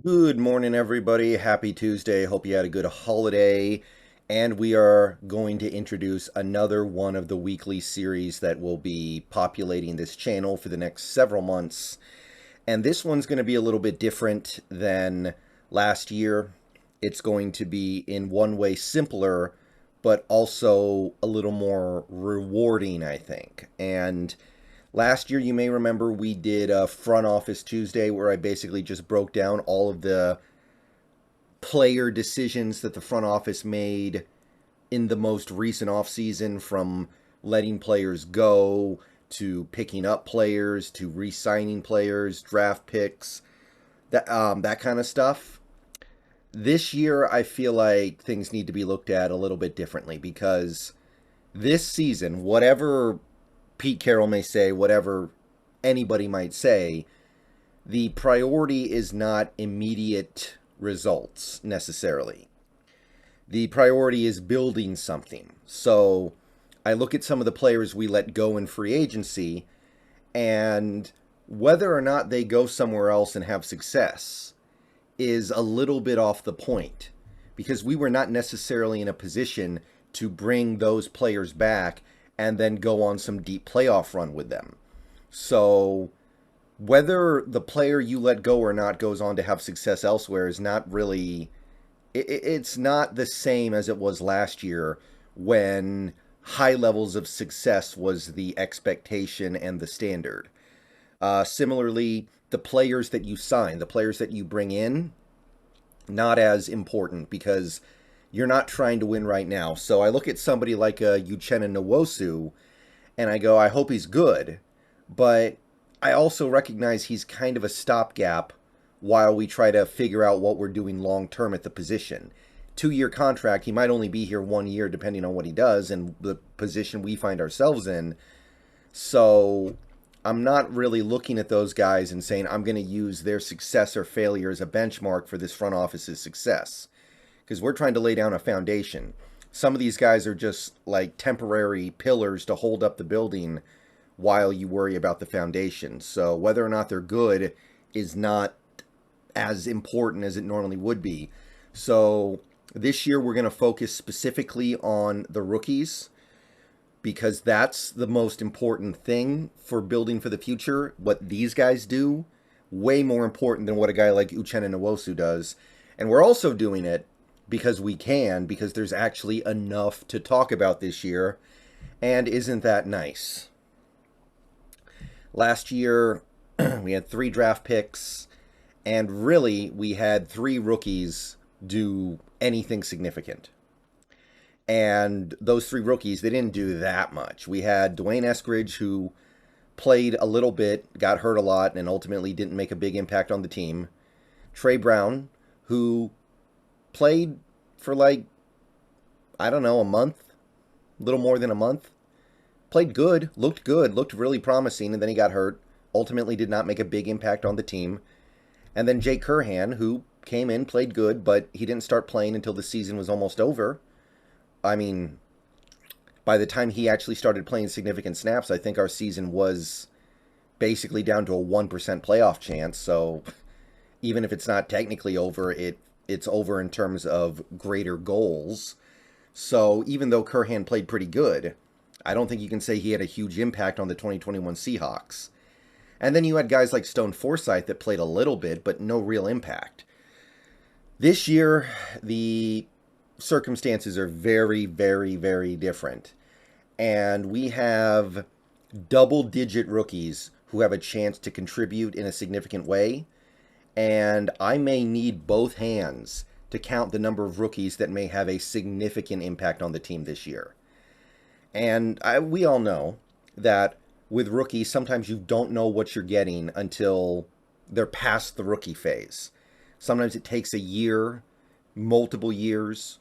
Good morning, everybody. Happy Tuesday. Hope you had a good holiday. And we are going to introduce another one of the weekly series that will be populating this channel for the next several months. And this one's going to be a little bit different than last year. It's going to be, in one way, simpler, but also a little more rewarding, I think. And last year, you may remember we did a front office Tuesday where I basically just broke down all of the player decisions that the front office made in the most recent offseason, from letting players go to picking up players to re-signing players, draft picks, that kind of stuff. This year, I feel like things need to be looked at a little bit differently because this season, whatever Pete Carroll may say, whatever anybody might say, the priority is not immediate results necessarily. The priority is building something. So I look at some of the players we let go in free agency, and whether or not they go somewhere else and have success is a little bit off the point because we were not necessarily in a position to bring those players back and then go on some deep playoff run with them. So whether the player you let go or not goes on to have success elsewhere is not really, it's not the same as it was last year when high levels of success was the expectation and the standard. Similarly, the players that you sign, the players that you bring in, not as important because you're not trying to win right now. So I look at somebody like a Uchenna Nwosu and I go, I hope he's good, but I also recognize he's kind of a stopgap while we try to figure out what we're doing long term at the position. 2-year contract, he might only be here 1 year depending on what he does and the position we find ourselves in. So I'm not really looking at those guys and saying I'm going to use their success or failure as a benchmark for this front office's success because we're trying to lay down a foundation. Some of these guys are just like temporary pillars to hold up the building while you worry about the foundation. So whether or not they're good is not as important as it normally would be. So this year we're going to focus specifically on the rookies because that's the most important thing for building for the future. What these guys do, way more important than what a guy like Uchenna Nwosu does. And we're also doing it because we can, because there's actually enough to talk about this year. And isn't that nice? Last year, we had 3 draft picks, and really, we had 3 rookies do anything significant. And those 3 rookies, they didn't do that much. We had Dwayne Eskridge, who played a little bit, got hurt a lot, and ultimately didn't make a big impact on the team. Trey Brown, who played for like, I don't know, a month, a little more than a month. Played good, looked really promising, and then he got hurt. Ultimately did not make a big impact on the team. And then Jake Curhan, who came in, played good, but he didn't start playing until the season was almost over. I mean, by the time he actually started playing significant snaps, I think our season was basically down to a 1% playoff chance. So even if it's not technically over, it's over in terms of greater goals. So even though Curhan played pretty good, I don't think you can say he had a huge impact on the 2021 Seahawks. And then you had guys like Stone Forsythe that played a little bit, but no real impact. This year, the circumstances are very, very, very different. And we have double-digit rookies who have a chance to contribute in a significant way. And I may need both hands to count the number of rookies that may have a significant impact on the team this year. And we all know that with rookies, sometimes you don't know what you're getting until they're past the rookie phase. Sometimes it takes a year, multiple years.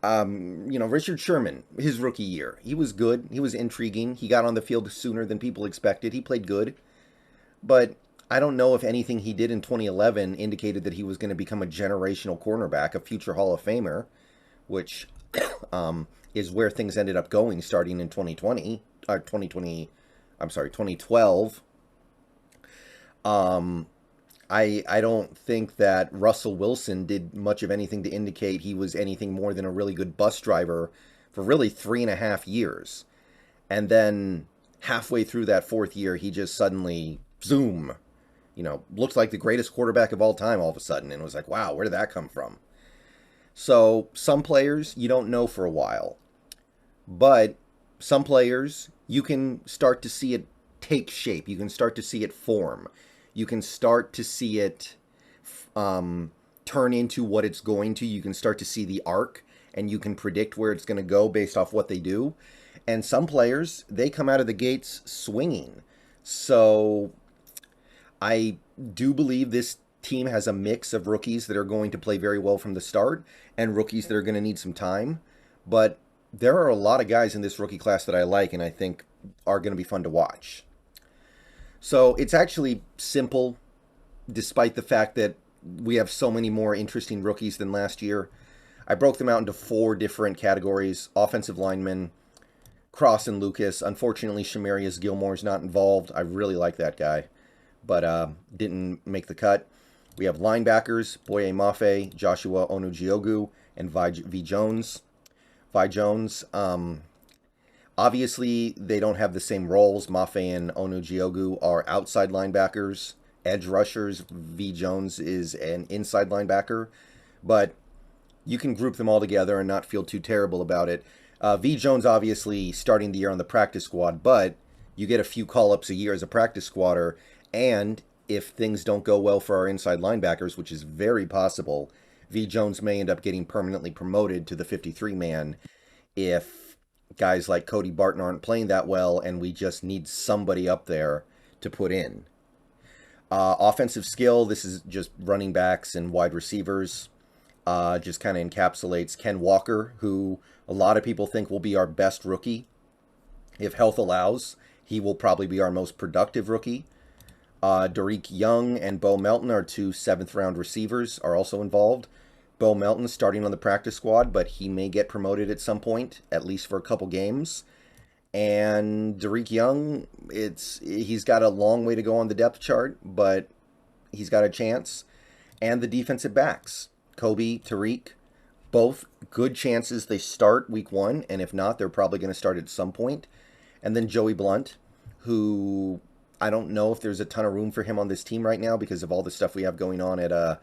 Richard Sherman, his rookie year, he was good. He was intriguing. He got on the field sooner than people expected. He played good. But I don't know if anything he did in 2011 indicated that he was going to become a generational cornerback, a future Hall of Famer, which is where things ended up going starting in 2020, or 2020, I'm sorry, 2012. I don't think that Russell Wilson did much of anything to indicate he was anything more than a really good bus driver for really 3.5 years. And then halfway through that fourth year, he just suddenly, zoom, looked like the greatest quarterback of all time all of a sudden. And it was like, wow, where did that come from? So some players you don't know for a while. But some players, you can start to see it take shape. You can start to see it form. You can start to see it turn into what it's going to. You can start to see the arc, and you can predict where it's going to go based off what they do. And some players, they come out of the gates swinging. So I do believe this team has a mix of rookies that are going to play very well from the start and rookies that are going to need some time. But there are a lot of guys in this rookie class that I like and I think are going to be fun to watch. So it's actually simple, despite the fact that we have so many more interesting rookies than last year. I broke them out into 4 different categories. Offensive linemen, Cross and Lucas. Unfortunately, Shamarius Gilmore's not involved. I really like that guy, but didn't make the cut. We have linebackers, Boye Mafe, Joshua Onujiogu, and V. Jones. Vi Jones, obviously, they don't have the same roles. Mafe and Onujiogu are outside linebackers, edge rushers. V. Jones is an inside linebacker, but you can group them all together and not feel too terrible about it. V. Jones, obviously, starting the year on the practice squad, but you get a few call-ups a year as a practice squatter, and if things don't go well for our inside linebackers, which is very possible, V. Jones may end up getting permanently promoted to the 53-man if guys like Cody Barton aren't playing that well and we just need somebody up there to put in. Offensive skill, this is just running backs and wide receivers. Just kind of encapsulates Ken Walker, who a lot of people think will be our best rookie. If health allows, he will probably be our most productive rookie. Derek Young and Bo Melton, our 2 7th-round receivers, are also involved. Bo Melton starting on the practice squad, but he may get promoted at some point, at least for a couple games. And Derek Young, he's got a long way to go on the depth chart, but he's got a chance. And the defensive backs, Kobe, Tariq, both good chances they start week 1, and if not, they're probably going to start at some point. And then Joey Blunt, who I don't know if there's a ton of room for him on this team right now because of all the stuff we have going on at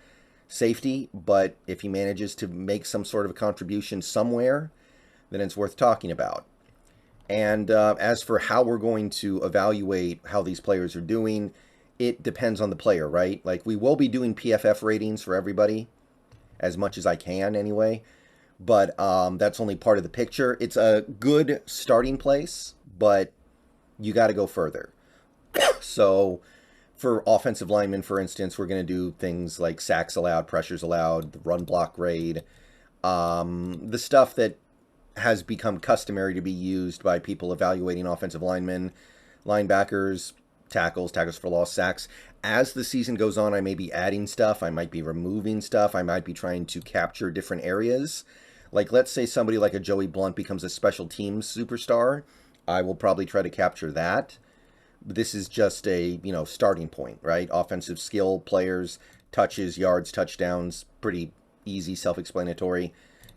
safety, but if he manages to make some sort of a contribution somewhere, then it's worth talking about. And as for how we're going to evaluate how these players are doing, it depends on the player, right? Like, we will be doing PFF ratings for everybody, as much as I can anyway, but that's only part of the picture. It's a good starting place, but you got to go further. So for offensive linemen, for instance, we're going to do things like sacks allowed, pressures allowed, the run block grade, the stuff that has become customary to be used by people evaluating offensive linemen, linebackers, tackles for loss, sacks. As the season goes on, I may be adding stuff. I might be removing stuff. I might be trying to capture different areas. Like, let's say somebody like a Joey Blunt becomes a special teams superstar. I will probably try to capture that. This is just a, starting point, right? Offensive skill, players, touches, yards, touchdowns, pretty easy, self-explanatory.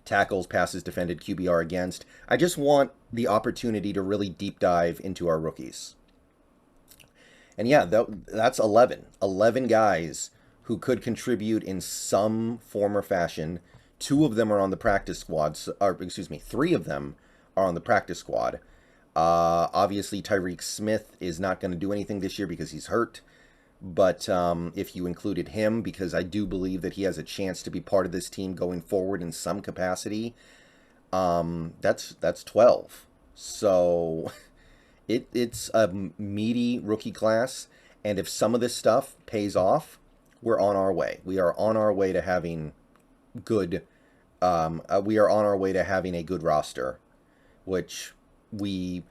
Tackles, passes defended, QBR against. I just want the opportunity to really deep dive into our rookies. And yeah, that's 11. 11 guys who could contribute in some form or fashion. 2 of them are on the practice squad, or excuse me, 3 of them are on the practice squad. Obviously, Tyreek Smith is not going to do anything this year because he's hurt. But if you included him, because I do believe that he has a chance to be part of this team going forward in some capacity, that's 12. So it's a meaty rookie class. And if some of this stuff pays off, we're on our way. We are on our way to having good. We are on our way to having a good roster, which I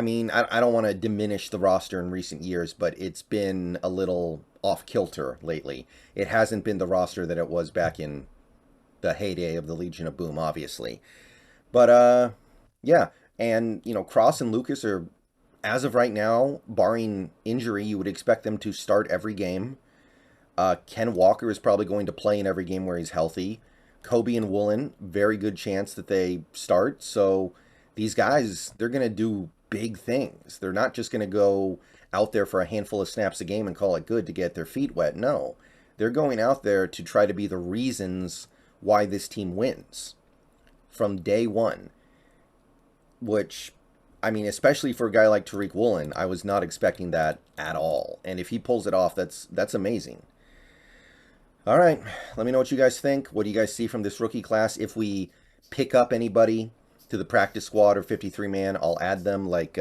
don't want to diminish the roster in recent years, but it's been a little off kilter lately. It hasn't been the roster that it was back in the heyday of the Legion of Boom, obviously. But yeah, and Cross and Lucas are, as of right now, barring injury, you would expect them to start every game. Ken Walker is probably going to play in every game where he's healthy. Kobe and Woolen, very good chance that they start. So these guys, they're going to do big things. They're not just going to go out there for a handful of snaps a game and call it good to get their feet wet. No, they're going out there to try to be the reasons why this team wins from day one. Which, I mean, especially for a guy like Tariq Woolen, I was not expecting that at all. And if he pulls it off, that's amazing. All right, let me know what you guys think. What do you guys see from this rookie class? If we pick up anybody to the practice squad or 53-man, I'll add them. Like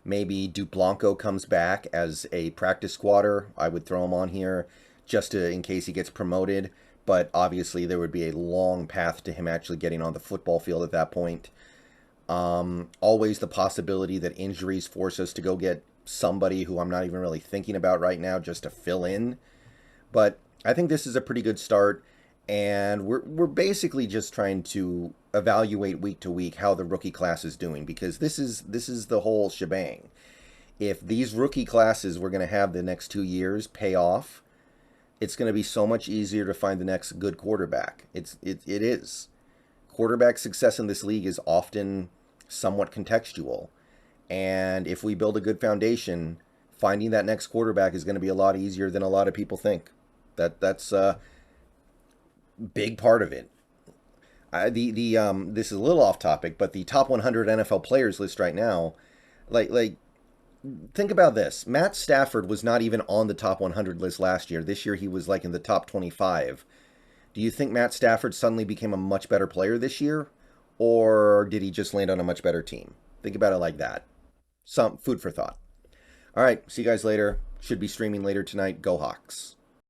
maybe Duplanco comes back as a practice squatter. I would throw him on here just in case he gets promoted. But obviously there would be a long path to him actually getting on the football field at that point. Always the possibility that injuries force us to go get somebody who I'm not even really thinking about right now just to fill in. But I think this is a pretty good start, and we're basically just trying to evaluate week to week how the rookie class is doing, because this is the whole shebang. If these rookie classes we're going to have the next 2 years pay off, it's going to be so much easier to find the next good quarterback. It is. Quarterback success in this league is often somewhat contextual, and if we build a good foundation, finding that next quarterback is going to be a lot easier than a lot of people think. That's a big part of it. This is a little off topic, but the top 100 NFL players list right now, like think about this. Matt Stafford was not even on the top 100 list last year. This year he was like in the top 25. Do you think Matt Stafford suddenly became a much better player this year, or did he just land on a much better team? Think about it like that. Some food for thought. All right, see you guys later. Should be streaming later tonight. Go Hawks.